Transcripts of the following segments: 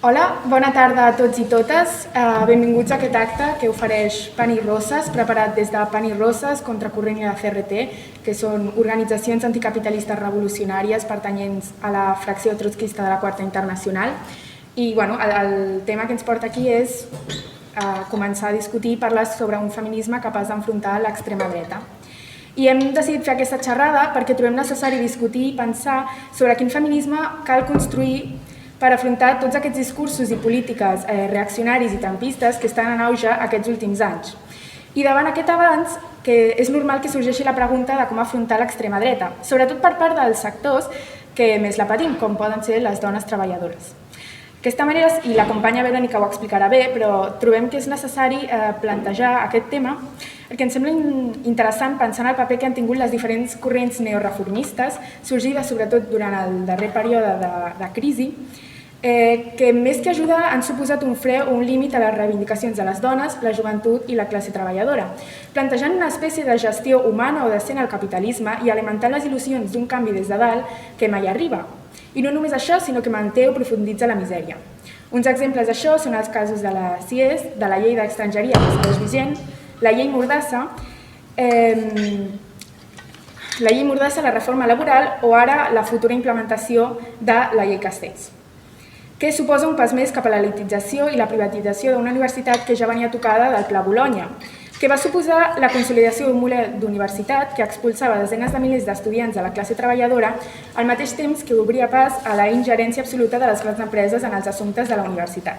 Hola, bona tarda a tots i totes. Benvinguts a aquest acte que ofereix Pan i Roses, preparat des de Pan i Roses, Contracorrent i la CRT, que són organitzacions anticapitalistes revolucionàries pertanyents a la fracció trotskista de la Quarta Internacional. I el tema que ens porta aquí és començar a discutir i parlar sobre un feminisme capaç d'enfrontar l'extrema dreta. I hem decidit fer aquesta xerrada perquè trobem necessari discutir i pensar sobre quin feminisme cal construir per afrontar tots aquests discursos i polítiques reaccionaris i trampistes que estan en auge aquests últims anys. I davant aquest avanç, que és normal que sorgeixi la pregunta de com afrontar l'extrema dreta, sobretot per part dels sectors que més la patim, com poden ser les dones treballadores. D'aquesta manera, i la companya Verònica ho explicarà bé, però trobem que és necessari plantejar aquest tema perquè ens sembla interessant pensar en el paper que han tingut les diferents corrents neoreformistes, sorgides sobretot durant el darrer període de crisi, que més que ajudar han suposat un fre o un límit a les reivindicacions de les dones, la joventut i la classe treballadora, plantejant una espècie de gestió humana o decent al capitalisme i alimentant les il·lusions d'un canvi des de dalt que mai arriba. I no només això, sinó que manté o profunditza la misèria. Uns exemples d'això són els casos de la CIES, de la llei d'estrangeria que segueix vigent, la llei Mordassa, la reforma laboral o ara la futura implementació de la llei Castells, que suposa un pas més cap a la elitització i la privatització d'una universitat que ja venia tocada del Pla Bolonya, que va suposar la consolidació d'un model d'universitat que expulsava desenes de milers d'estudiants de la classe treballadora al mateix temps que obria pas a la ingerència absoluta de les grans empreses en els assumptes de la universitat.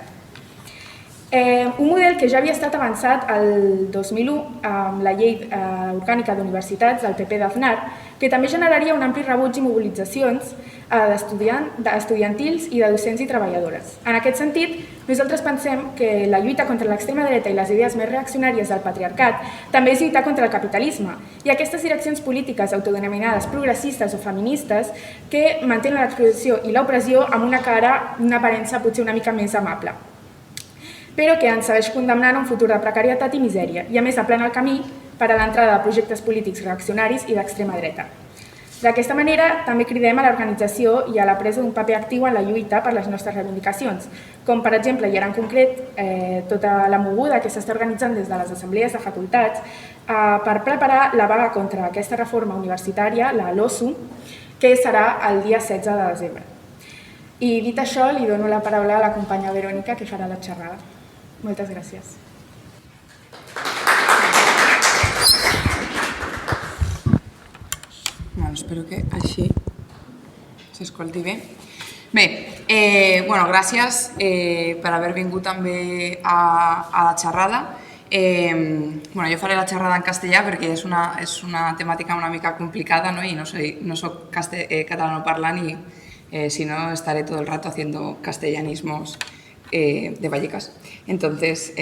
Un model que ja havia estat avançat el 2001 amb la llei orgànica d'universitats del PP d'Aznar, que també generaria un ampli rebuig i mobilitzacions estudiantils i de docents i treballadores. En aquest sentit, nosaltres pensem que la lluita contra l'extrema dreta i les idees més reaccionàries del patriarcat també és lluitar contra el capitalisme i aquestes direccions polítiques autodenominades progressistes o feministes que mantenen l'explotació i l'opressió amb una cara, una aparença potser una mica més amable, però que ens segueix condemnant a un futur de precarietat i misèria i a més aplana el camí per a l'entrada de projectes polítics reaccionaris i d'extrema dreta. D'aquesta manera, també cridem a l'organització i a la presa d'un paper actiu en la lluita per les nostres reivindicacions, com per exemple, i ara en concret, tota la moguda que s'està organitzant des de les assemblees de facultats per preparar la vaga contra aquesta reforma universitària, la LOSU, que serà el dia 16 de desembre. I dit això, li dono la paraula a la companya Verònica, que farà la xerrada. Moltes gràcies. Espero que així s'escolti bé. Bé, gràcies per haver vingut també a la xerrada. Jo faré la xerrada en castellà perquè és una temàtica una mica complicada, ¿no? Y no soc catalanoparlant y si no estaré todo el rato haciendo castellanismos de Vallecas. Entonces,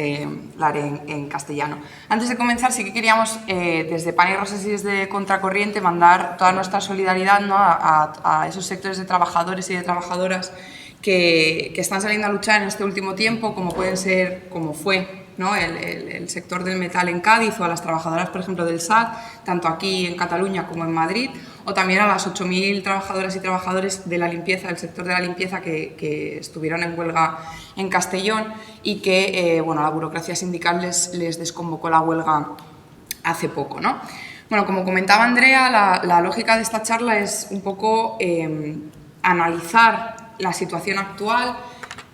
la haré en castellano. Antes de comenzar, sí que queríamos, desde Pan y Rosas y desde Contracorriente, mandar toda nuestra solidaridad, ¿no? a esos sectores de trabajadores y de trabajadoras que están saliendo a luchar en este último tiempo, como pueden ser, como fue, ¿no? el sector del metal en Cádiz, o a las trabajadoras, por ejemplo, del SAT, tanto aquí en Cataluña como en Madrid, o también a las 8.000 trabajadoras y trabajadores de la limpieza, del sector de la limpieza que estuvieron en huelga en Castellón y que la burocracia sindical les desconvocó la huelga hace poco, ¿no? Bueno, como comentaba Andrea, la lógica de esta charla es un poco analizar la situación actual,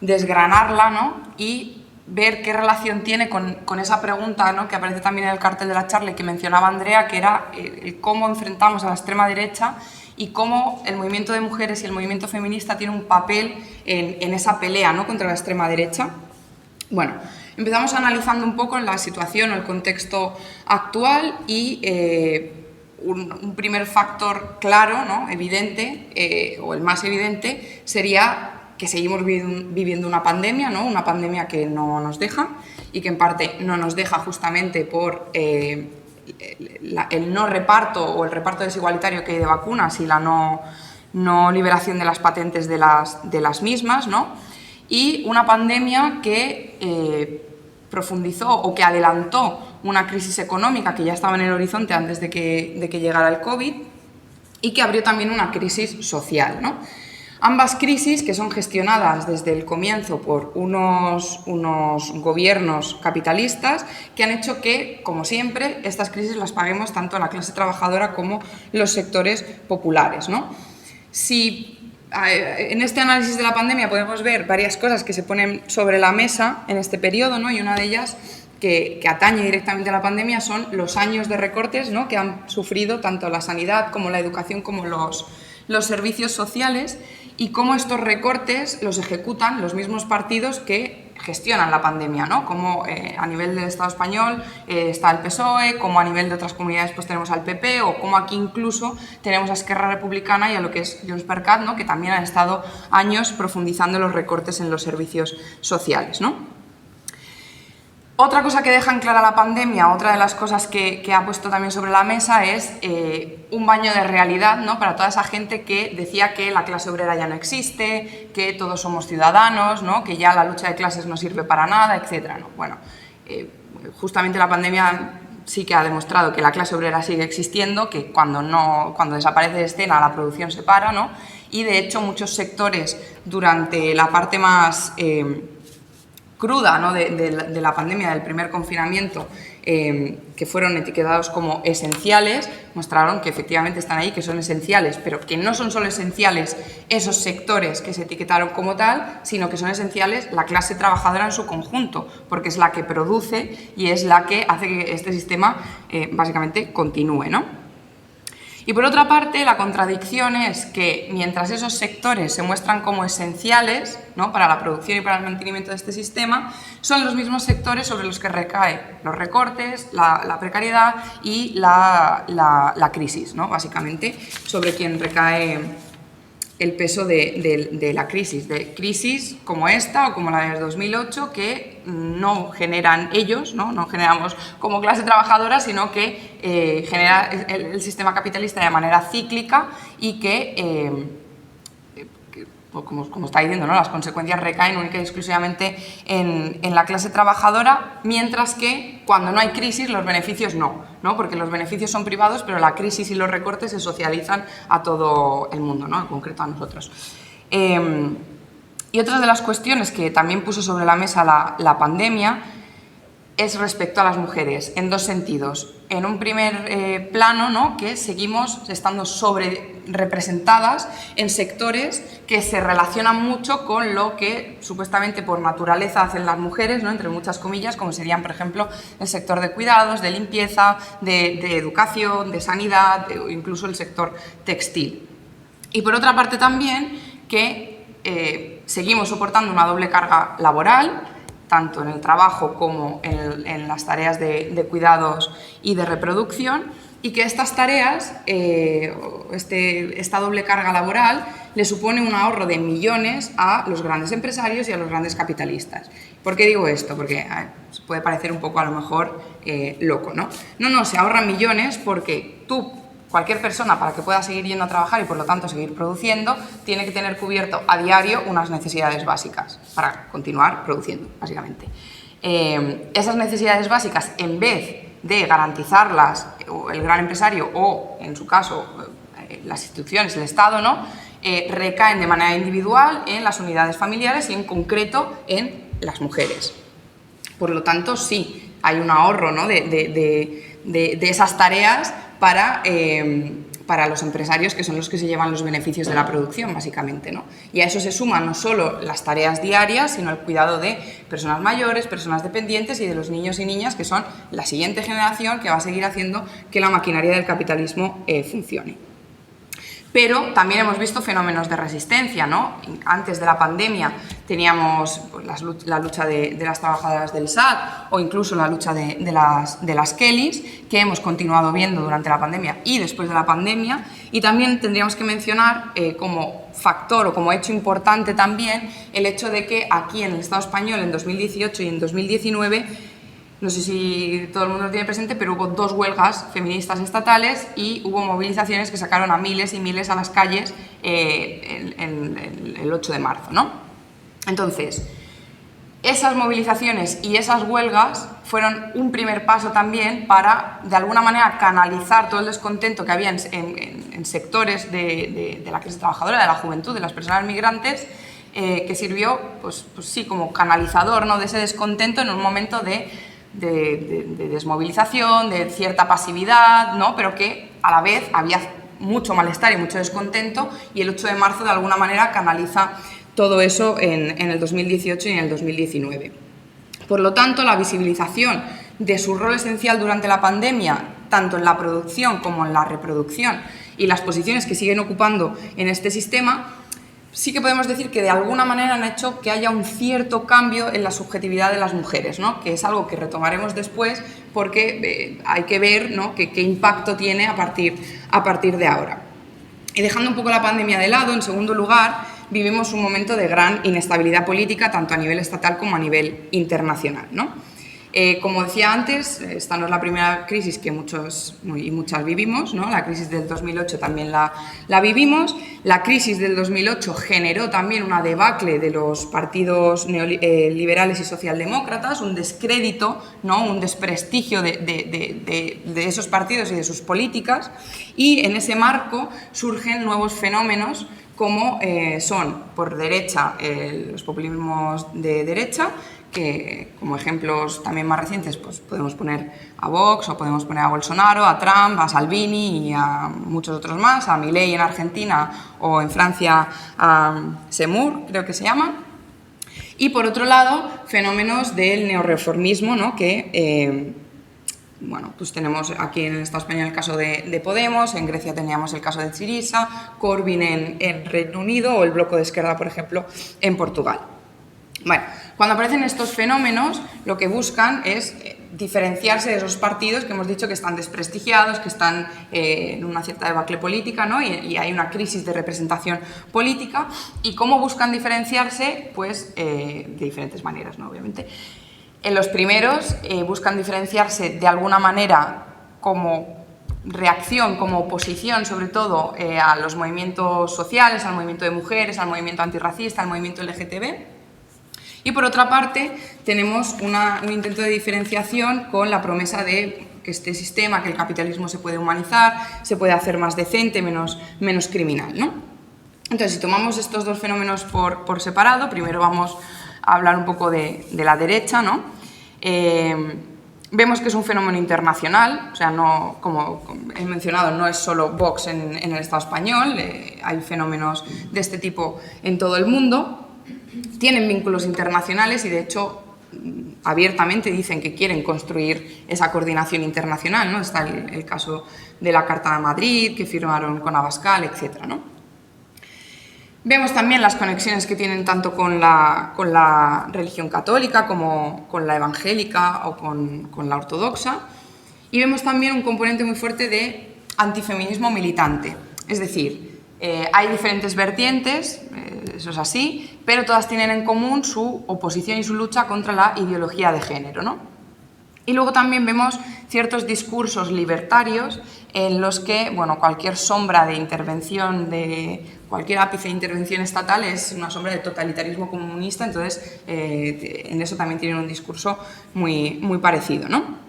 desgranarla, ¿no? Y ver qué relación tiene con esa pregunta, ¿no? que aparece también en el cartel de la charla y que mencionaba Andrea, que era el cómo enfrentamos a la extrema derecha y cómo el movimiento de mujeres y el movimiento feminista tiene un papel en esa pelea, ¿no? contra la extrema derecha. Bueno, empezamos analizando un poco la situación o el contexto actual y un primer factor claro, ¿no? evidente, o el más evidente, sería que seguimos viviendo una pandemia, ¿no? Una pandemia que no nos deja y que en parte no nos deja justamente por el no reparto o el reparto desigualitario que hay de vacunas y la no liberación de las patentes de las mismas, ¿no? Y una pandemia que profundizó o que adelantó una crisis económica que ya estaba en el horizonte antes de que llegara el COVID y que abrió también una crisis social, ¿no? Ambas crisis, que son gestionadas desde el comienzo por unos gobiernos capitalistas, que han hecho que, como siempre, estas crisis las paguemos tanto la clase trabajadora como los sectores populares, ¿no? Si en este análisis de la pandemia podemos ver varias cosas que se ponen sobre la mesa en este periodo, ¿no? Y una de ellas que atañe directamente a la pandemia son los años de recortes, ¿no? Que han sufrido tanto la sanidad como la educación como los servicios sociales, y cómo estos recortes los ejecutan los mismos partidos que gestionan la pandemia, ¿no? Como a nivel del Estado español está el PSOE, como a nivel de otras comunidades pues tenemos al PP, o como aquí incluso tenemos a Esquerra Republicana y a lo que es Junts per Cat, ¿no? Que también han estado años profundizando los recortes en los servicios sociales, ¿no? Otra cosa que deja en clara la pandemia, otra de las cosas que ha puesto también sobre la mesa es un baño de realidad, ¿no? Para toda esa gente que decía que la clase obrera ya no existe, que todos somos ciudadanos, ¿no? Que ya la lucha de clases no sirve para nada, etc., ¿no? Bueno, justamente la pandemia sí que ha demostrado que la clase obrera sigue existiendo, que cuando desaparece de escena la producción se para, ¿no? Y de hecho muchos sectores durante la parte más cruda, ¿no? de la pandemia, del primer confinamiento, que fueron etiquetados como esenciales, mostraron que efectivamente están ahí, que son esenciales, pero que no son solo esenciales esos sectores que se etiquetaron como tal, sino que son esenciales la clase trabajadora en su conjunto, porque es la que produce y es la que hace que este sistema básicamente continúe, ¿no? Y por otra parte, la contradicción es que mientras esos sectores se muestran como esenciales, ¿no? Para la producción y para el mantenimiento de este sistema, son los mismos sectores sobre los que recaen los recortes, la precariedad y la crisis, ¿no? Básicamente sobre quien recae el peso de la crisis, de crisis como esta o como la de 2008, que no generan ellos, no generamos como clase trabajadora, sino que genera el sistema capitalista de manera cíclica y que como está diciendo, ¿no? Las consecuencias recaen única y exclusivamente en la clase trabajadora, mientras que cuando no hay crisis los beneficios no, porque los beneficios son privados, pero la crisis y los recortes se socializan a todo el mundo, ¿no? En concreto a nosotros. Y otra de las cuestiones que también puso sobre la mesa la pandemia es respecto a las mujeres, en dos sentidos. En un primer plano, ¿no? Que seguimos estando representadas en sectores que se relacionan mucho con lo que supuestamente por naturaleza hacen las mujeres, ¿no? Entre muchas comillas, como serían, por ejemplo, el sector de cuidados, de limpieza, de educación, de sanidad, o incluso el sector textil. Y por otra parte también que seguimos soportando una doble carga laboral, tanto en el trabajo como en las tareas de cuidados y de reproducción, y que estas tareas, esta doble carga laboral, le supone un ahorro de millones a los grandes empresarios y a los grandes capitalistas. ¿Por qué digo esto? Porque puede parecer un poco a lo mejor loco, ¿no? No, se ahorran millones porque cualquier persona, para que pueda seguir yendo a trabajar y por lo tanto seguir produciendo, tiene que tener cubierto a diario unas necesidades básicas para continuar produciendo, básicamente. Esas necesidades básicas, en vez de garantizarlas el gran empresario o, en su caso, las instituciones, el Estado, ¿no? Recaen de manera individual en las unidades familiares y en concreto en las mujeres. Por lo tanto, sí, hay un ahorro, ¿no? de esas tareas para los empresarios, que son los que se llevan los beneficios de la producción, básicamente, ¿no? Y a eso se suman no solo las tareas diarias, sino el cuidado de personas mayores, personas dependientes y de los niños y niñas, que son la siguiente generación que va a seguir haciendo que la maquinaria del capitalismo funcione. Pero también hemos visto fenómenos de resistencia, ¿no? Antes de la pandemia teníamos pues, la lucha de las trabajadoras del SAT o incluso la lucha de las Kellys, que hemos continuado viendo durante la pandemia y después de la pandemia. Y también tendríamos que mencionar como factor o como hecho importante también el hecho de que aquí en el Estado español en 2018 y en 2019, no sé si todo el mundo lo tiene presente, pero hubo 2 huelgas feministas estatales y hubo movilizaciones que sacaron a miles y miles a las calles el 8 de marzo, ¿no? Entonces, Esas movilizaciones y esas huelgas fueron un primer paso también para, de alguna manera, canalizar todo el descontento que había en sectores de la clase trabajadora, de la juventud, de las personas migrantes, que sirvió, pues sí, como canalizador, ¿no?, de ese descontento en un momento de desmovilización, de cierta pasividad, ¿no?, pero que a la vez había mucho malestar y mucho descontento, y el 8 de marzo de alguna manera canaliza todo eso en el 2018 y en el 2019. Por lo tanto, la visibilización de su rol esencial durante la pandemia, tanto en la producción como en la reproducción, y las posiciones que siguen ocupando en este sistema, sí que podemos decir que de alguna manera han hecho que haya un cierto cambio en la subjetividad de las mujeres, ¿no?, que es algo que retomaremos después, porque hay que ver, ¿no?, qué impacto tiene a partir de ahora. Y dejando un poco la pandemia de lado, en segundo lugar, vivimos un momento de gran inestabilidad política, tanto a nivel estatal como a nivel internacional, ¿no? Como decía antes, esta no es la primera crisis que muchos y muchas vivimos, ¿no? La crisis del 2008 también la vivimos. La crisis del 2008 generó también una debacle de los partidos liberales y socialdemócratas, un descrédito, ¿no?, un desprestigio de esos partidos y de sus políticas, y en ese marco surgen nuevos fenómenos como son, por derecha, los populismos de derecha, que como ejemplos también más recientes pues podemos poner a Vox, o podemos poner a Bolsonaro, a Trump, a Salvini y a muchos otros más, a Milei en Argentina, o en Francia a Zemmour, creo que se llama. Y por otro lado, fenómenos del neorreformismo, ¿no?, que bueno, pues tenemos aquí en el Estado español el caso de Podemos, en Grecia teníamos el caso de Syriza, Corbyn en Reino Unido, o el Bloco de Esquerda, por ejemplo, en Portugal. Bueno, cuando aparecen estos fenómenos, lo que buscan es diferenciarse de esos partidos que hemos dicho que están desprestigiados, que están en una cierta debacle política, ¿no?, y hay una crisis de representación política. ¿Y cómo buscan diferenciarse? Pues de diferentes maneras, ¿no?, obviamente. En los primeros buscan diferenciarse de alguna manera como reacción, como oposición sobre todo a los movimientos sociales, al movimiento de mujeres, al movimiento antirracista, al movimiento LGTB. Y por otra parte tenemos un intento de diferenciación con la promesa de que este sistema, que el capitalismo se puede humanizar, se puede hacer más decente, menos criminal, ¿no? Entonces, si tomamos estos dos fenómenos por separado, primero vamos a hablar un poco de la derecha, ¿no? Vemos que es un fenómeno internacional, o sea, no, como he mencionado, no es solo Vox en el Estado español, hay fenómenos de este tipo en todo el mundo. Tienen vínculos internacionales y, de hecho, abiertamente dicen que quieren construir esa coordinación internacional, ¿no? Está el caso de la Carta de Madrid, que firmaron con Abascal, etc., ¿no? Vemos también las conexiones que tienen tanto con la religión católica como con la evangélica o con la ortodoxa. Y vemos también un componente muy fuerte de antifeminismo militante. Es decir, hay diferentes vertientes, eso es así, pero todas tienen en común su oposición y su lucha contra la ideología de género, ¿no? Y luego también vemos ciertos discursos libertarios en los que, bueno, cualquier sombra de intervención, cualquier ápice de intervención estatal es una sombra de totalitarismo comunista, entonces en eso también tienen un discurso muy parecido, ¿no?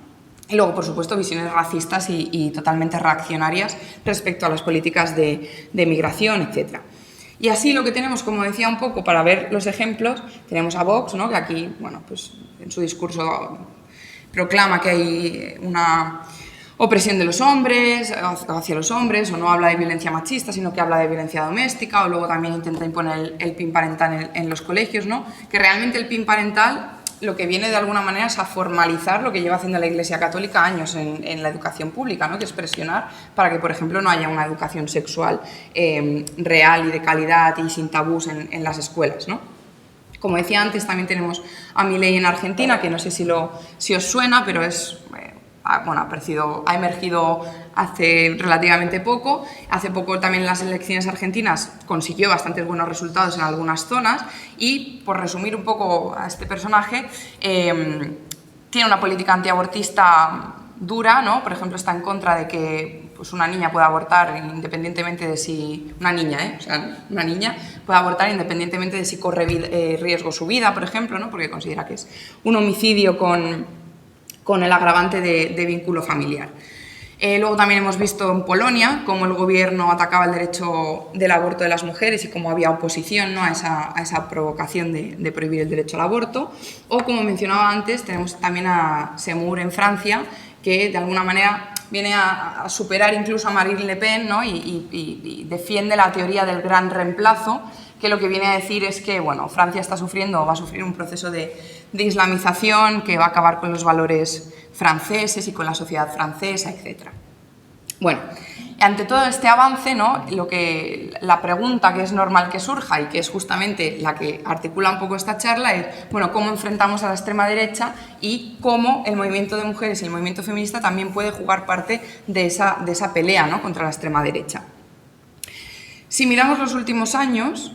Y luego, por supuesto, visiones racistas y totalmente reaccionarias respecto a las políticas de migración, etc. Y así lo que tenemos, como decía un poco, para ver los ejemplos, tenemos a Vox, ¿no?, que aquí, bueno, pues en su discurso proclama que hay una opresión de los hombres, hacia los hombres, o no habla de violencia machista, sino que habla de violencia doméstica, o luego también intenta imponer el PIN parental en los colegios, ¿no? Que realmente el PIN parental lo que viene de alguna manera es a formalizar lo que lleva haciendo la Iglesia Católica años en la educación pública, ¿no?, que es presionar para que, por ejemplo, no haya una educación sexual real y de calidad y sin tabús en las escuelas, ¿no? Como decía antes, también tenemos a Milei en Argentina, que no sé si os suena, pero es... bueno, ha emergido hace relativamente poco. Hace poco también en las elecciones argentinas consiguió bastantes buenos resultados en algunas zonas y, por resumir un poco a este personaje, tiene una política antiabortista dura, ¿no? Por ejemplo, está en contra de que pues una niña puede abortar independientemente de si... Una niña, o sea, una niña puede abortar independientemente de si corre riesgo su vida, por ejemplo, ¿no? Porque considera que es un homicidio con el agravante de vínculo familiar. Luego también hemos visto en Polonia cómo el gobierno atacaba el derecho del aborto de las mujeres y cómo había oposición, ¿no?, a esa provocación de prohibir el derecho al aborto. O, como mencionaba antes, tenemos también a Zemmour en Francia, que de alguna manera viene a superar incluso a Marine Le Pen, ¿no?, y defiende la teoría del gran reemplazo, que lo que viene a decir es que, bueno, Francia está sufriendo o va a sufrir un proceso de islamización que va a acabar con los valores franceses y con la sociedad francesa, etc. Bueno, ante todo este avance, ¿no?, la pregunta que es normal que surja y que es justamente la que articula un poco esta charla es, bueno, ¿cómo enfrentamos a la extrema derecha y cómo el movimiento de mujeres y el movimiento feminista también puede jugar parte de esa pelea, ¿no?, contra la extrema derecha? Si miramos los últimos años,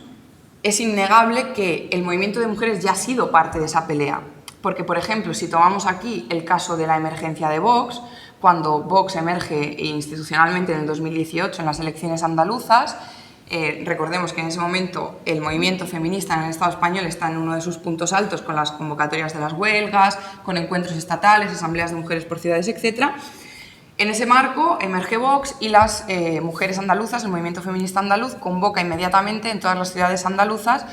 es innegable que el movimiento de mujeres ya ha sido parte de esa pelea. Porque, por ejemplo, si tomamos aquí el caso de la emergencia de Vox, cuando Vox emerge institucionalmente en el 2018 en las elecciones andaluzas, recordemos que en ese momento el movimiento feminista en el Estado español está en uno de sus puntos altos con las convocatorias de las huelgas, con encuentros estatales, asambleas de mujeres por ciudades, etc. En ese marco emerge Vox y las mujeres andaluzas, el movimiento feminista andaluz, convoca inmediatamente en todas las ciudades andaluzas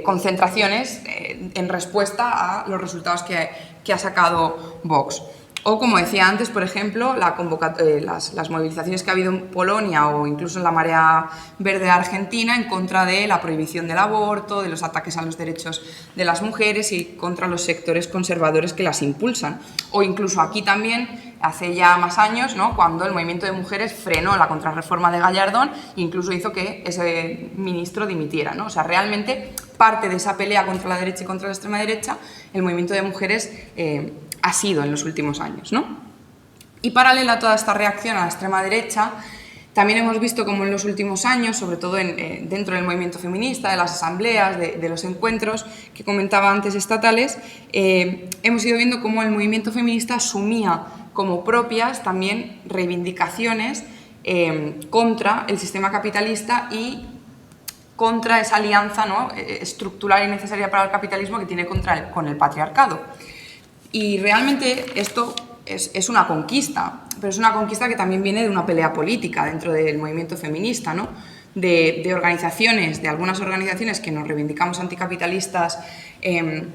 concentraciones en respuesta a los resultados que ha sacado Vox. O, como decía antes, por ejemplo, las movilizaciones que ha habido en Polonia o incluso en la Marea Verde de Argentina en contra de la prohibición del aborto, de los ataques a los derechos de las mujeres y contra los sectores conservadores que las impulsan. O incluso aquí también, hace ya más años, ¿no?, cuando el movimiento de mujeres frenó la contrarreforma de Gallardón e incluso hizo que ese ministro dimitiera, ¿no? O sea, realmente parte de esa pelea contra la derecha y contra la extrema derecha, el movimiento de mujeres ha sido en los últimos años, ¿no? Y paralela a toda esta reacción a la extrema derecha, también hemos visto cómo en los últimos años, sobre todo dentro del movimiento feminista, de las asambleas, de los encuentros que comentaba antes estatales, hemos ido viendo cómo el movimiento feminista asumía como propias también reivindicaciones contra el sistema capitalista y contra esa alianza, ¿no?, estructural y necesaria para el capitalismo que tiene con el patriarcado. Y realmente esto es una conquista, pero es una conquista que también viene de una pelea política dentro del movimiento feminista, ¿no?, de organizaciones, de algunas organizaciones que nos reivindicamos anticapitalistas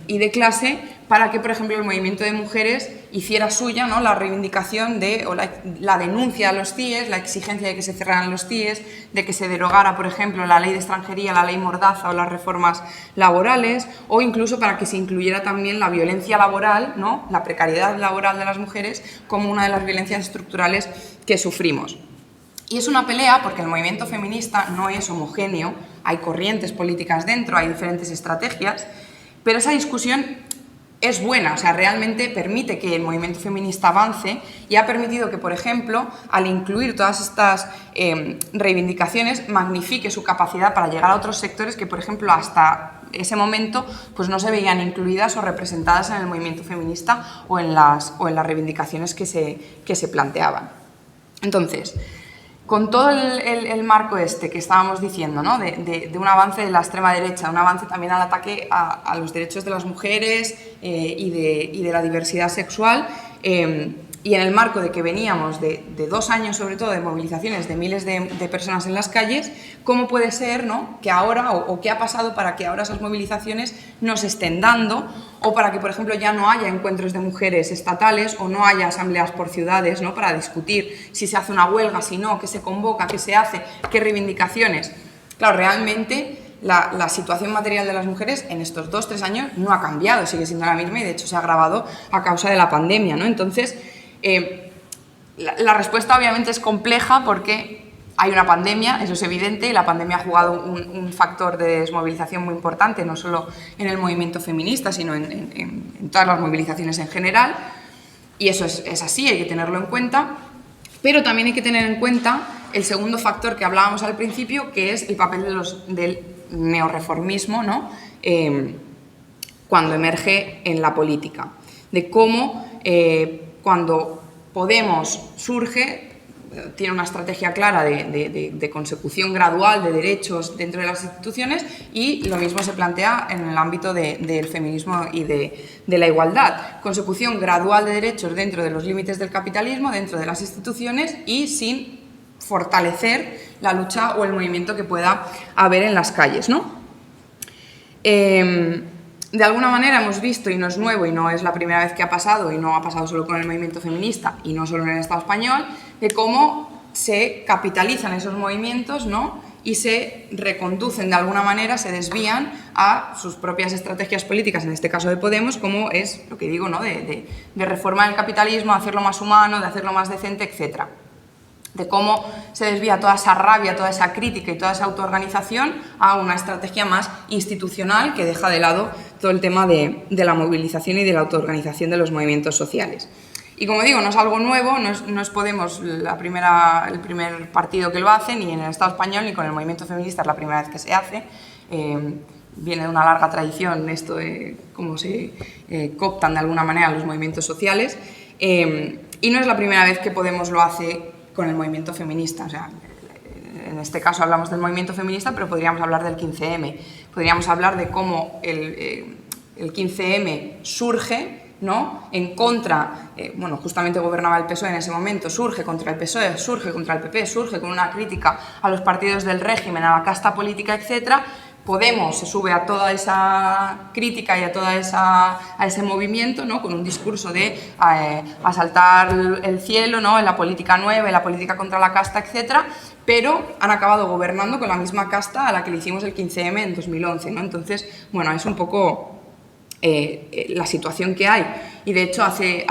y de clase, para que, por ejemplo, el movimiento de mujeres hiciera suya, ¿no?, la reivindicación o la denuncia a los CIES, la exigencia de que se cerraran los CIES, de que se derogara, por ejemplo, la ley de extranjería, la ley Mordaza o las reformas laborales, o incluso para que se incluyera también la violencia laboral, ¿no?, la precariedad laboral de las mujeres como una de las violencias estructurales que sufrimos. Y es una pelea porque el movimiento feminista no es homogéneo, hay corrientes políticas dentro, hay diferentes estrategias, pero esa discusión es buena, o sea, realmente permite que el movimiento feminista avance y ha permitido que, por ejemplo, al incluir todas estas reivindicaciones, magnifique su capacidad para llegar a otros sectores que, por ejemplo, hasta ese momento pues no se veían incluidas o representadas en el movimiento feminista o en las reivindicaciones que se planteaban. Entonces, con todo el marco que estábamos diciendo, ¿no?, de un avance de la extrema derecha, de un avance también al ataque a los derechos de las mujeres y de la diversidad sexual, y en el marco de que veníamos de 2 años, sobre todo, de movilizaciones de miles de personas en las calles, ¿cómo puede ser, ¿no?, que ahora, o qué ha pasado para que ahora esas movilizaciones no se estén dando, o para que, por ejemplo, ya no haya encuentros de mujeres estatales o no haya asambleas por ciudades, ¿no?, para discutir si se hace una huelga, si no, qué se convoca, qué se hace, qué reivindicaciones? Claro, realmente la situación material de las mujeres en estos 2-3 años no ha cambiado, sigue siendo la misma y de hecho se ha agravado a causa de la pandemia, ¿no? Entonces, la respuesta obviamente es compleja porque hay una pandemia, eso es evidente, y la pandemia ha jugado un factor de desmovilización muy importante, no solo en el movimiento feminista, sino en todas las movilizaciones en general, y eso es así, hay que tenerlo en cuenta, pero también hay que tener en cuenta el segundo factor que hablábamos al principio, que es el papel del neorreformismo, ¿no?, cuando emerge en la política, de cómo cuando Podemos surge, tiene una estrategia clara de consecución gradual de derechos dentro de las instituciones, y lo mismo se plantea en el ámbito del feminismo y de la igualdad. Consecución gradual de derechos dentro de los límites del capitalismo, dentro de las instituciones, y sin fortalecer la lucha o el movimiento que pueda haber en las calles, ¿no? De alguna manera hemos visto, y no es nuevo y no es la primera vez que ha pasado, y no ha pasado solo con el movimiento feminista y no solo en el Estado español, de cómo se capitalizan esos movimientos, ¿no? Y se reconducen de alguna manera, se desvían a sus propias estrategias políticas, en este caso de Podemos, como es lo que digo, ¿no? de reforma del capitalismo, de hacerlo más humano, de hacerlo más decente, etcétera. De cómo se desvía toda esa rabia, toda esa crítica y toda esa autoorganización a una estrategia más institucional que deja de lado todo el tema de la movilización y de la autoorganización de los movimientos sociales. Y como digo, no es algo nuevo, no es Podemos el primer partido que lo hace, ni en el Estado español, ni con el movimiento feminista es la primera vez que se hace. Viene de una larga tradición esto de cómo se cooptan de alguna manera los movimientos sociales. Y no es la primera vez que Podemos lo hace con el movimiento feminista. O sea, en este caso hablamos del movimiento feminista, pero podríamos hablar del 15M. Podríamos hablar de cómo el 15M surge, ¿no? En contra, bueno, justamente gobernaba el PSOE en ese momento, surge contra el PSOE, surge contra el PP, surge con una crítica a los partidos del régimen, a la casta política, etcétera. Podemos se sube a toda esa crítica y a ese movimiento, ¿no? Con un discurso de asaltar el cielo, ¿no? En la política nueva, en la política contra la casta, etcétera, pero han acabado gobernando con la misma casta a la que le hicimos el 15M en 2011, ¿no? Entonces, bueno, es un poco la situación que hay. Y de hecho hace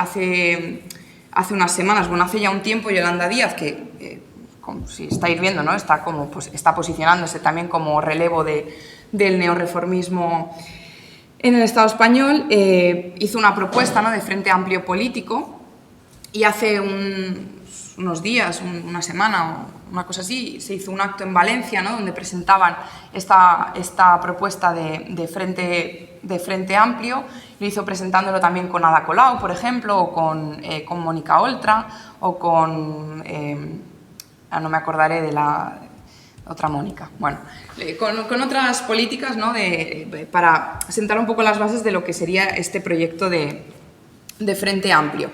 unas semanas, bueno, hace ya un tiempo, Yolanda Díaz, que como si estáis viendo, ¿no? Está posicionándose también como relevo del neorreformismo en el Estado español, hizo una propuesta, ¿no? De Frente Amplio Político, y hace unos días, una semana o una cosa así, se hizo un acto en Valencia, ¿no? Donde presentaban esta propuesta de Frente Amplio. Lo hizo presentándolo también con Ada Colau, por ejemplo, o con Mónica Oltra, o con no me acordaré de la otra Mónica. Bueno, con otras políticas, ¿no? Para sentar un poco las bases de lo que sería este proyecto de Frente Amplio.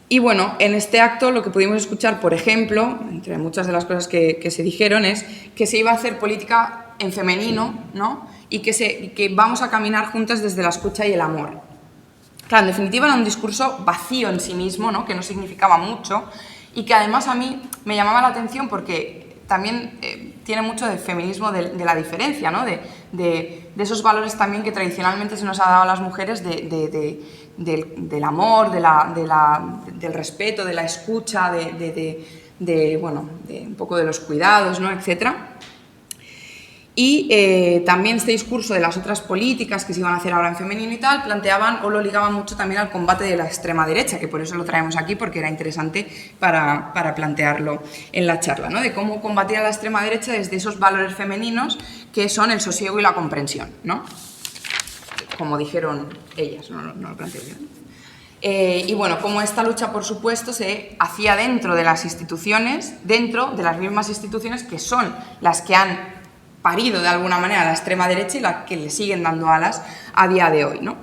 Y bueno, en este acto lo que pudimos escuchar, por ejemplo, entre muchas de las cosas que se dijeron, es que se iba a hacer política en femenino, ¿no? Y que vamos a caminar juntas desde la escucha y el amor. Claro, en definitiva era un discurso vacío en sí mismo, ¿no? Que no significaba mucho, y que además a mí me llamaba la atención porque también tiene mucho de feminismo de la diferencia, ¿no? De esos valores también que tradicionalmente se nos ha dado a las mujeres del amor, del respeto, de la escucha, bueno, un poco de los cuidados, ¿no? Etcétera. Y también este discurso de las otras políticas que se iban a hacer ahora en femenino y tal, planteaban o lo ligaban mucho también al combate de la extrema derecha, que por eso lo traemos aquí, porque era interesante para plantearlo en la charla, ¿no? De cómo combatir a la extrema derecha desde esos valores femeninos que son el sosiego y la comprensión, ¿no? Como dijeron ellas, no lo planteo yo, ¿no? Y bueno, como esta lucha, por supuesto, se hacía dentro de las instituciones, dentro de las mismas instituciones que son las que han parido de alguna manera a la extrema derecha y las que le siguen dando alas a día de hoy, ¿no?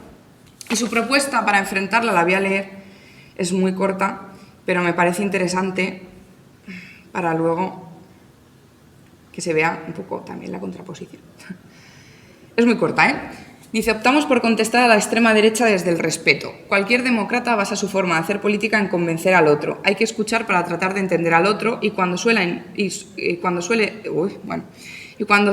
Y su propuesta para enfrentarla, la voy a leer, es muy corta, pero me parece interesante para luego que se vea un poco también la contraposición. Es muy corta, ¿eh? Dice: optamos por contestar a la extrema derecha desde el respeto. Cualquier demócrata basa su forma de hacer política en convencer al otro. Hay que escuchar para tratar de entender al otro, y cuando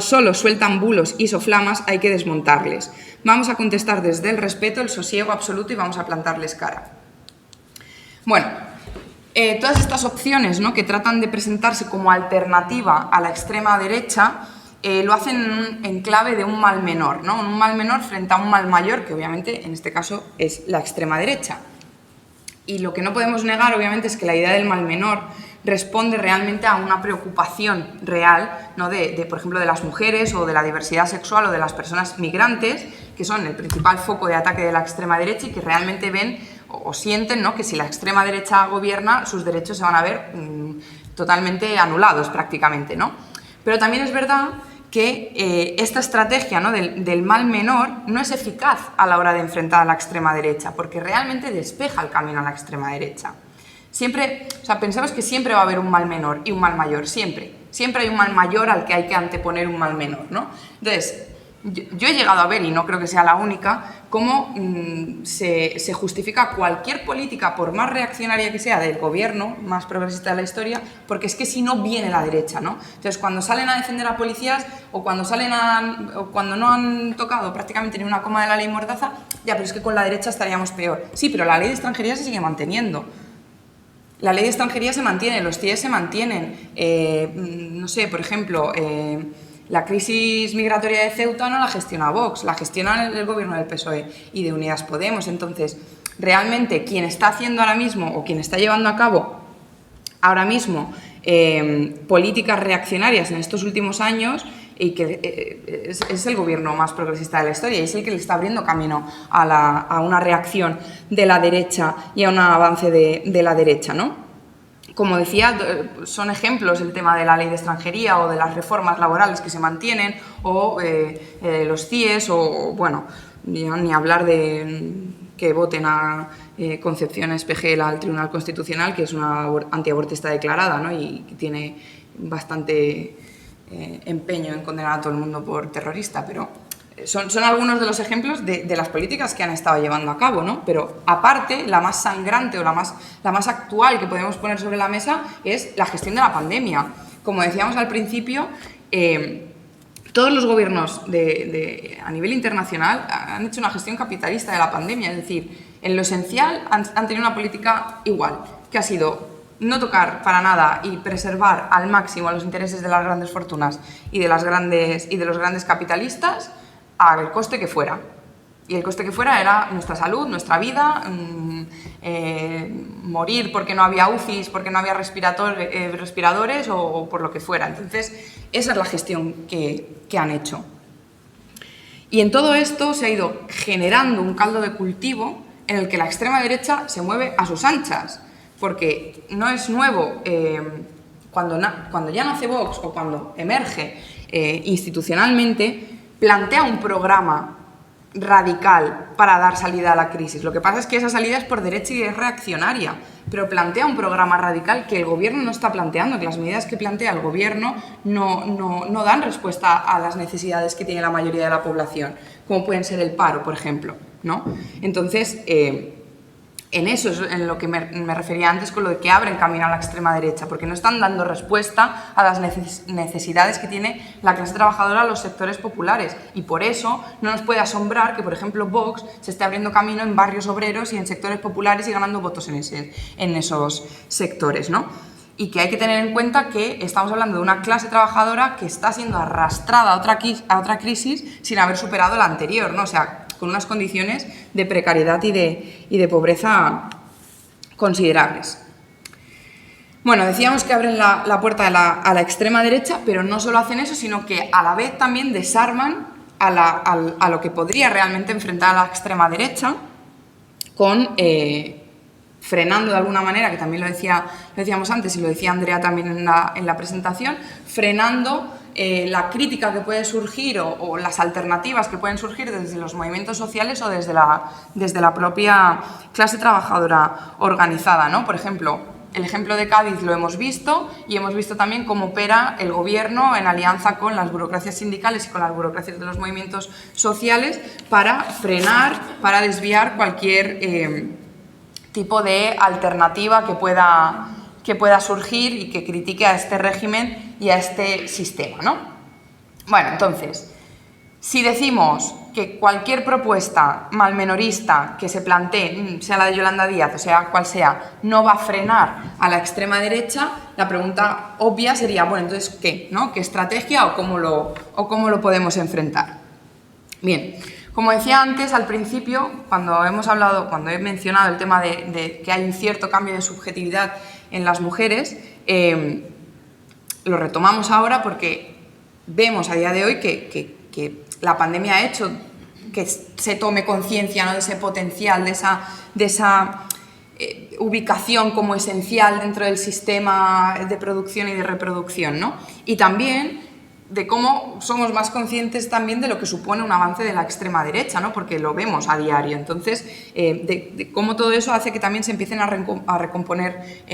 solo sueltan bulos y soflamas hay que desmontarles. Vamos a contestar desde el respeto, el sosiego absoluto, y vamos a plantarles cara. Bueno, todas estas opciones, ¿no? Que tratan de presentarse como alternativa a la extrema derecha, lo hacen en clave de un mal menor, ¿no? Un mal menor frente a un mal mayor, que obviamente en este caso es la extrema derecha. Y lo que no podemos negar, obviamente, es que la idea del mal menor responde realmente a una preocupación real, ¿no? Por ejemplo, de las mujeres o de la diversidad sexual o de las personas migrantes, que son el principal foco de ataque de la extrema derecha y que realmente ven o sienten, ¿no?, que si la extrema derecha gobierna, sus derechos se van a ver totalmente anulados prácticamente, ¿no? Pero también es verdad que esta estrategia, ¿no?, del mal menor no es eficaz a la hora de enfrentar a la extrema derecha, porque realmente despeja el camino a la extrema derecha. Siempre, o sea, pensamos que siempre va a haber un mal menor y un mal mayor, siempre. Siempre hay un mal mayor al que hay que anteponer un mal menor, ¿no? Entonces, yo he llegado a ver, y no creo que sea la única, cómo se justifica cualquier política, por más reaccionaria que sea, del gobierno más progresista de la historia, porque es que si no viene la derecha, ¿no? Entonces, cuando salen a defender a policías o cuando no han tocado prácticamente ni una coma de la ley Mordaza, ya, pero es que con la derecha estaríamos peor. Sí, pero la ley de extranjería se sigue manteniendo. La ley de extranjería se mantiene, los CIES se mantienen. No sé, por ejemplo, la crisis migratoria de Ceuta no la gestiona Vox, la gestiona el gobierno del PSOE y de Unidas Podemos. Entonces, realmente, quien está haciendo ahora mismo o quien está llevando a cabo ahora mismo políticas reaccionarias en estos últimos años, y que es el gobierno más progresista de la historia y es el que le está abriendo camino a una reacción de la derecha y a un avance de la derecha, ¿no? Como decía, son ejemplos el tema de la ley de extranjería o de las reformas laborales que se mantienen o los CIES o, bueno, ni hablar de que voten a Concepción Espejel al Tribunal Constitucional, que es una antiabortista declarada, ¿no?, y que tiene bastante empeño en condenar a todo el mundo por terrorista, pero son algunos de los ejemplos de las políticas que han estado llevando a cabo, ¿no? Pero aparte, la más sangrante o la más actual que podemos poner sobre la mesa es la gestión de la pandemia. Como decíamos al principio, todos los gobiernos a nivel internacional han hecho una gestión capitalista de la pandemia, es decir, en lo esencial han tenido una política igual, que ha sido no tocar para nada y preservar al máximo los intereses de las grandes fortunas y de los grandes capitalistas al coste que fuera. Y el coste que fuera era nuestra salud, nuestra vida, morir porque no había UCIs, porque no había respiradores o por lo que fuera. Entonces, esa es la gestión que han hecho. Y en todo esto se ha ido generando un caldo de cultivo en el que la extrema derecha se mueve a sus anchas. Porque no es nuevo, cuando ya nace Vox o cuando emerge institucionalmente, plantea un programa radical para dar salida a la crisis. Lo que pasa es que esa salida es por derecha y es reaccionaria, pero plantea un programa radical que el gobierno no está planteando, que las medidas que plantea el gobierno no dan respuesta a las necesidades que tiene la mayoría de la población, como pueden ser el paro, por ejemplo, ¿no? Entonces, en eso es en lo que me refería antes con lo de que abren camino a la extrema derecha, porque no están dando respuesta a las necesidades que tiene la clase trabajadora, los sectores populares, y por eso no nos puede asombrar que, por ejemplo, Vox se esté abriendo camino en barrios obreros y en sectores populares y ganando votos en esos sectores, ¿no? Y que hay que tener en cuenta que estamos hablando de una clase trabajadora que está siendo arrastrada a otra crisis sin haber superado la anterior, ¿no? O sea, con unas condiciones de precariedad y de pobreza considerables. Bueno, decíamos que abren la puerta a la extrema derecha, pero no solo hacen eso, sino que a la vez también desarman a lo que podría realmente enfrentar a la extrema derecha con frenando de alguna manera, que también lo decíamos antes y lo decía Andrea también en la presentación, frenando la crítica que puede surgir o las alternativas que pueden surgir desde los movimientos sociales o desde la propia clase trabajadora organizada, ¿no? Por ejemplo, el ejemplo de Cádiz lo hemos visto y hemos visto también cómo opera el gobierno en alianza con las burocracias sindicales y con las burocracias de los movimientos sociales para frenar, para desviar cualquier tipo de alternativa que pueda surgir y que critique a este régimen y a este sistema, ¿no? Bueno, entonces, si decimos que cualquier propuesta malmenorista que se plantee, sea la de Yolanda Díaz o sea cual sea, no va a frenar a la extrema derecha, la pregunta obvia sería, bueno, entonces, ¿qué? ¿No? ¿Qué estrategia o cómo lo podemos enfrentar? Bien, como decía antes, al principio, cuando he mencionado el tema de que hay un cierto cambio de subjetividad en las mujeres, lo retomamos ahora porque vemos a día de hoy que la pandemia ha hecho que se tome conciencia, ¿no?, de ese potencial, de esa ubicación como esencial dentro del sistema de producción y de reproducción, ¿no? Y también de cómo somos más conscientes también de lo que supone un avance de la extrema derecha, ¿no?, porque lo vemos a diario. Entonces, de cómo todo eso hace que también se empiecen a recomponer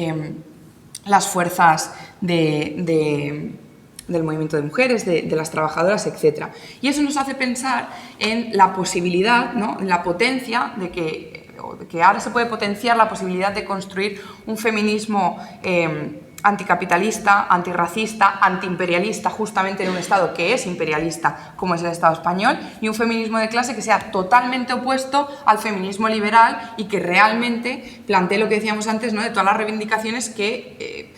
las fuerzas del movimiento de mujeres, de las trabajadoras, etc. Y eso nos hace pensar en la posibilidad, ¿no?, en la potencia de que ahora se puede potenciar la posibilidad de construir un feminismo anticapitalista, antirracista, antiimperialista, justamente en un Estado que es imperialista, como es el Estado español, y un feminismo de clase que sea totalmente opuesto al feminismo liberal y que realmente plantee lo que decíamos antes, ¿no?, de todas las reivindicaciones que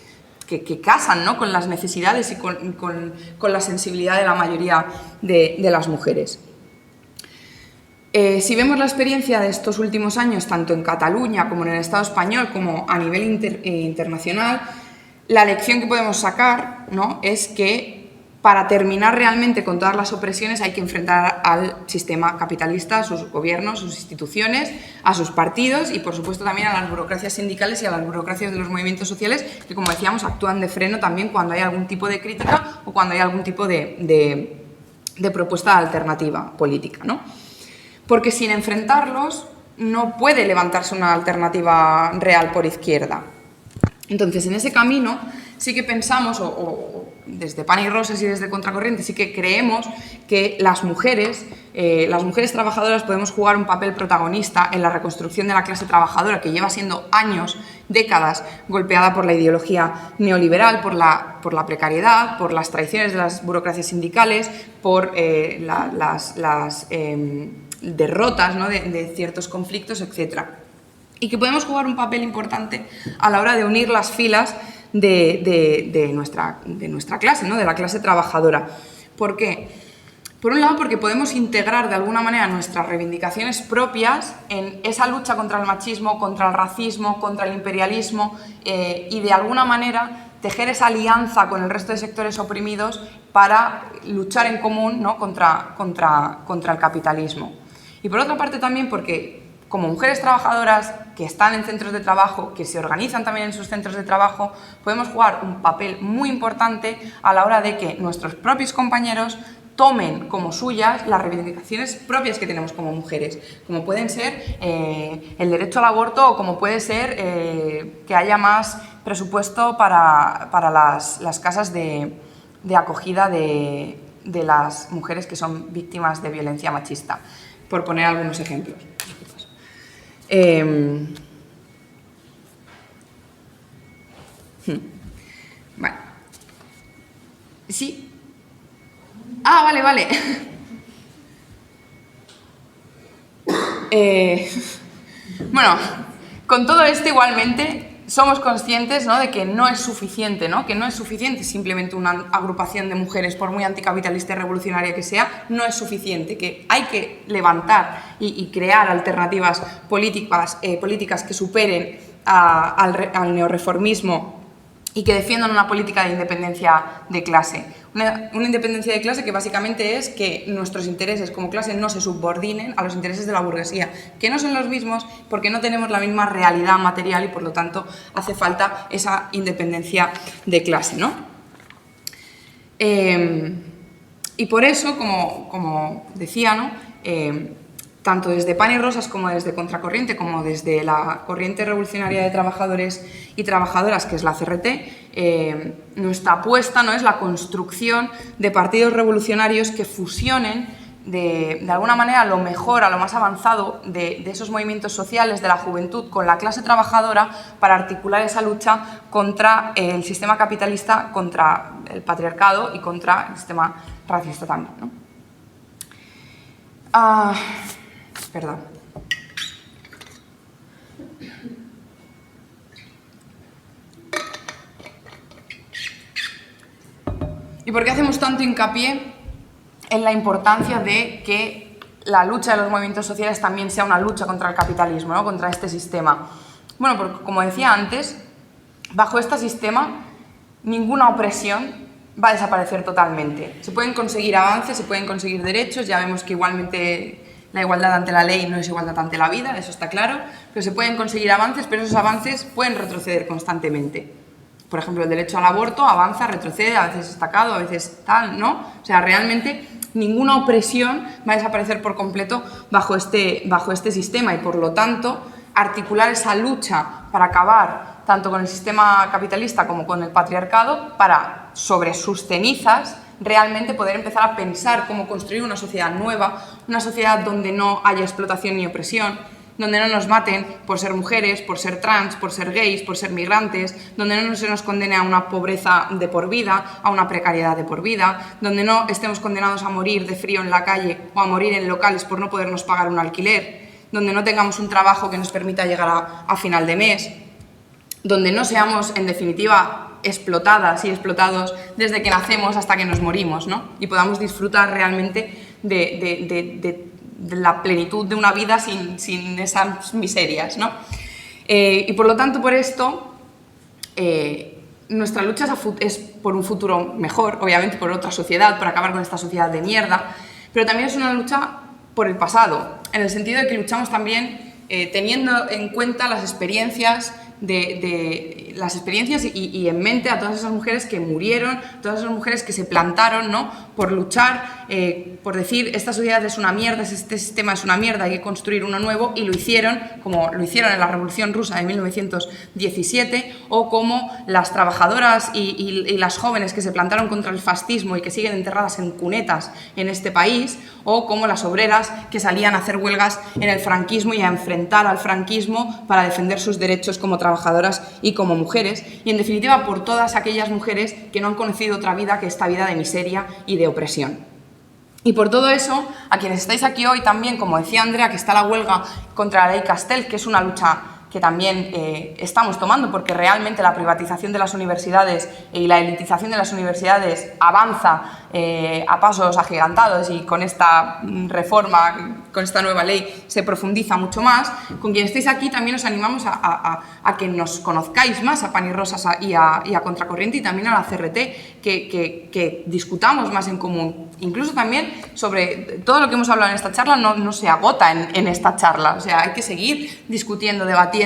casan, ¿no?, con las necesidades y con la sensibilidad de la mayoría de las mujeres. Si vemos la experiencia de estos últimos años, tanto en Cataluña como en el Estado español, como a nivel internacional, la lección que podemos sacar, ¿no?, es que para terminar realmente con todas las opresiones hay que enfrentar al sistema capitalista, a sus gobiernos, a sus instituciones, a sus partidos y, por supuesto, también a las burocracias sindicales y a las burocracias de los movimientos sociales que, como decíamos, actúan de freno también cuando hay algún tipo de crítica o cuando hay algún tipo de propuesta alternativa política, ¿no? Porque sin enfrentarlos no puede levantarse una alternativa real por izquierda. Entonces, en ese camino sí que pensamos, o desde Pan y Rosas y desde Contracorriente, sí que creemos que las mujeres trabajadoras podemos jugar un papel protagonista en la reconstrucción de la clase trabajadora, que lleva siendo años, décadas, golpeada por la ideología neoliberal, por la precariedad, por las traiciones de las burocracias sindicales, por las derrotas, ¿no?, de ciertos conflictos, etc. Y que podemos jugar un papel importante a la hora de unir las filas de nuestra clase, ¿no?, de la clase trabajadora. ¿Por qué? Por un lado, porque podemos integrar de alguna manera nuestras reivindicaciones propias en esa lucha contra el machismo, contra el racismo, contra el imperialismo y de alguna manera tejer esa alianza con el resto de sectores oprimidos para luchar en común, ¿no?, contra el capitalismo. Y por otra parte también porque como mujeres trabajadoras que están en centros de trabajo, que se organizan también en sus centros de trabajo, podemos jugar un papel muy importante a la hora de que nuestros propios compañeros tomen como suyas las reivindicaciones propias que tenemos como mujeres, como pueden ser el derecho al aborto o como puede ser que haya más presupuesto para las casas de acogida de las mujeres que son víctimas de violencia machista, por poner algunos ejemplos. Vale. Sí. Ah, vale. Bueno, con todo esto igualmente somos conscientes, ¿no?, de que no es suficiente, ¿no?, que no es suficiente simplemente una agrupación de mujeres, por muy anticapitalista y revolucionaria que sea, no es suficiente, que hay que levantar y crear alternativas políticas que superen al neorreformismo y que defiendan una política de independencia de clase. Una independencia de clase que básicamente es que nuestros intereses como clase no se subordinen a los intereses de la burguesía, que no son los mismos porque no tenemos la misma realidad material y por lo tanto hace falta esa independencia de clase, ¿no? Y por eso, como decía, ¿no?, tanto desde Pan y Rosas como desde Contracorriente, como desde la corriente revolucionaria de trabajadores y trabajadoras, que es la CRT, nuestra apuesta, ¿no?, es la construcción de partidos revolucionarios que fusionen de alguna manera lo mejor, a lo más avanzado de esos movimientos sociales, de la juventud, con la clase trabajadora para articular esa lucha contra el sistema capitalista, contra el patriarcado y contra el sistema racista también, ¿no? Perdón. ¿Y por qué hacemos tanto hincapié en la importancia de que la lucha de los movimientos sociales también sea una lucha contra el capitalismo, ¿no?, contra este sistema? Bueno, porque como decía antes, bajo este sistema ninguna opresión va a desaparecer totalmente. Se pueden conseguir avances, se pueden conseguir derechos, ya vemos que igualmente la igualdad ante la ley no es igualdad ante la vida, eso está claro, pero se pueden conseguir avances, pero esos avances pueden retroceder constantemente. Por ejemplo, el derecho al aborto avanza, retrocede, a veces destacado, a veces tal, ¿no? O sea, realmente ninguna opresión va a desaparecer por completo bajo este sistema y, por lo tanto, articular esa lucha para acabar tanto con el sistema capitalista como con el patriarcado, para, sobre sus cenizas, realmente poder empezar a pensar cómo construir una sociedad nueva, una sociedad donde no haya explotación ni opresión, donde no nos maten por ser mujeres, por ser trans, por ser gays, por ser migrantes, donde no se nos condene a una pobreza de por vida, a una precariedad de por vida, donde no estemos condenados a morir de frío en la calle o a morir en locales por no podernos pagar un alquiler, donde no tengamos un trabajo que nos permita llegar a final de mes, donde no seamos, en definitiva, explotadas y explotados desde que nacemos hasta que nos morimos, ¿no? Y podamos disfrutar realmente de la plenitud de una vida sin esas miserias, ¿no? Y por lo tanto, por esto, nuestra lucha es por un futuro mejor, obviamente por otra sociedad, por acabar con esta sociedad de mierda, pero también es una lucha por el pasado, en el sentido de que luchamos también teniendo en cuenta las experiencias y en mente a todas esas mujeres que murieron, todas esas mujeres que se plantaron, ¿no?, por luchar, por decir esta sociedad es una mierda, este sistema es una mierda, hay que construir uno nuevo, y lo hicieron, como lo hicieron en la Revolución Rusa de 1917, o como las trabajadoras y las jóvenes que se plantaron contra el fascismo y que siguen enterradas en cunetas en este país, o como las obreras que salían a hacer huelgas en el franquismo y a enfrentar al franquismo para defender sus derechos como trabajadoras y como mujeres, y en definitiva por todas aquellas mujeres que no han conocido otra vida que esta vida de miseria y de opresión. Y por todo eso, a quienes estáis aquí hoy también, como decía Andrea, que está la huelga contra la ley Castel, que es una lucha que también estamos tomando, porque realmente la privatización de las universidades y la elitización de las universidades avanza a pasos agigantados, y con esta reforma, con esta nueva ley, se profundiza mucho más. Con quien estéis aquí también os animamos a que nos conozcáis más, a Pan y Rosas y a Contracorriente, y también a la CRT, que discutamos más en común. Incluso también sobre todo lo que hemos hablado en esta charla no se agota en esta charla, o sea, hay que seguir discutiendo, debatiendo,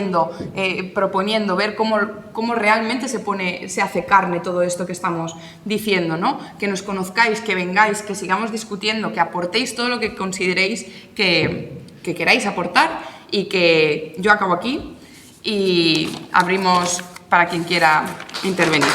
proponiendo, ver cómo realmente se hace carne todo esto que estamos diciendo, ¿no? Que nos conozcáis, que vengáis, que sigamos discutiendo, que aportéis todo lo que consideréis que queráis aportar, y que yo acabo aquí y abrimos para quien quiera intervenir.